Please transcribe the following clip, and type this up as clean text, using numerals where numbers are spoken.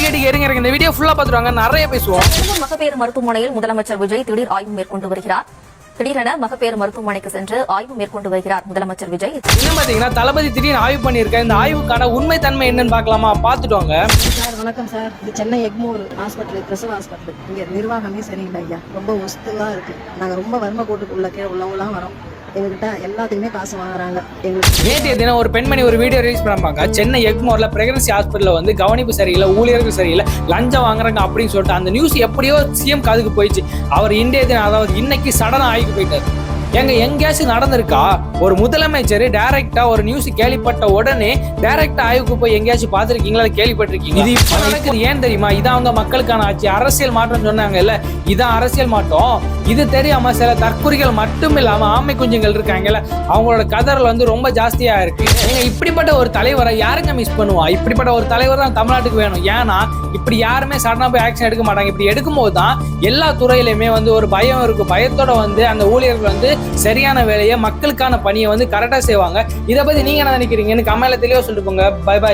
கேட்டு இருங்க இந்த வீடியோ ஃபுல்லா பாத்துருவாங்க, நிறைய பேசுவோம். மகப்பேறு மருத்துவமனையில் முதலமைச்சர் விஜய் திடீர் ஆய்வு மேற்கொண்டு வருகிறார். திடீரென மகப்பேறு மருத்துவமனைக்கு சென்று ஆய்வு மேற்கொண்டு வருகிறார் முதலமைச்சர் விஜய். இன்னும் பாத்தீங்கன்னா தளபதி திடீர்னு ஆய்வு பண்ணிருக்க. இந்த ஆய்வுக்கான உண்மை தன்மை என்னன்னு பாக்கலாமா? பாத்துட்டோங்க. சார் வணக்கம் சார். இது சென்னை எக்மோர் ஹாஸ்பிட்டல், பிரசவ ஹாஸ்பிட்டல். இங்க நிர்வாகமே சரியில்லை ஐயா, ரொம்ப ஒஸ்துவா இருக்கு. நாங்க ரொம்ப வறுமை கோட்டுக்குள்ள உள்ளவங்களாம் வரோம். எங்ககிட்ட எல்லாத்தையுமே காசு வாங்குறாங்க. நேற்றைய தினம் ஒரு பெண்மணி ஒரு வீடியோ ரிலீஸ் பண்ணாங்க. சென்னை எக்மோர்ல பிரெக்னன்சி ஹாஸ்பிட்டல்ல வந்து கவனிப்பு சரியில்லை, ஊழியர்கள் சரியில்லை, லஞ்சம் வாங்குறாங்க அப்படின்னு சொல்லிட்டு அந்த நியூஸ் எப்படியோ சிஎம் காதுக்கு போயிடுச்சு. அவர் இன்றைய தினம், அதாவது இன்னைக்கு சடனா ஆய்வு போயிட்டார். எங்கேயாச்சும் நடந்திருக்கா? ஒரு முதலமைச்சர் டைரக்டா ஒரு நியூஸ் கேள்விப்பட்ட உடனே டைரக்டா ஆய்வுக்கு போய் எங்கேயாச்சும் பார்த்திருக்கீங்களா, கேள்விப்பட்டிருக்கீங்க? இது இப்ப நடக்குது. ஏன் தெரியுமா? இதான் அவங்க மக்களுக்கான ஆட்சி, அரசியல் மாற்றம் சொன்னாங்க இல்ல, இதான் அரசியல் மாற்றம். இது தெரியாம சில தற்குறிகள் மட்டும் இல்லாம ஆமை குஞ்சுகள் இருக்காங்கல்ல, அவங்களோட கதறல் வந்து ரொம்ப ஜாஸ்தியா இருக்கு. நீங்க இப்படிப்பட்ட ஒரு தலைவரை யாருங்க மிஸ் பண்ணுவா? இப்படிப்பட்ட ஒரு தலைவர் தான் தமிழ்நாட்டுக்கு வேணும். ஏன்னா இப்படி யாருமே சடனா போய் ஆக்ஷன் எடுக்க மாட்டாங்க. இப்படி எடுக்கும் போது தான் எல்லா துறையிலுமே வந்து ஒரு பயம் இருக்கு. பயத்தோட வந்து அந்த ஊழியர்கள் வந்து சரியான வேலையை, மக்களுக்கான பணியை வந்து கரெக்டா செய்வாங்க. இதை பத்தி நீங்க என்ன நினைக்கிறீங்கன்னு கமெண்ட்ல தெளிவா சொல்லிட்டு போங்க. Bye bye.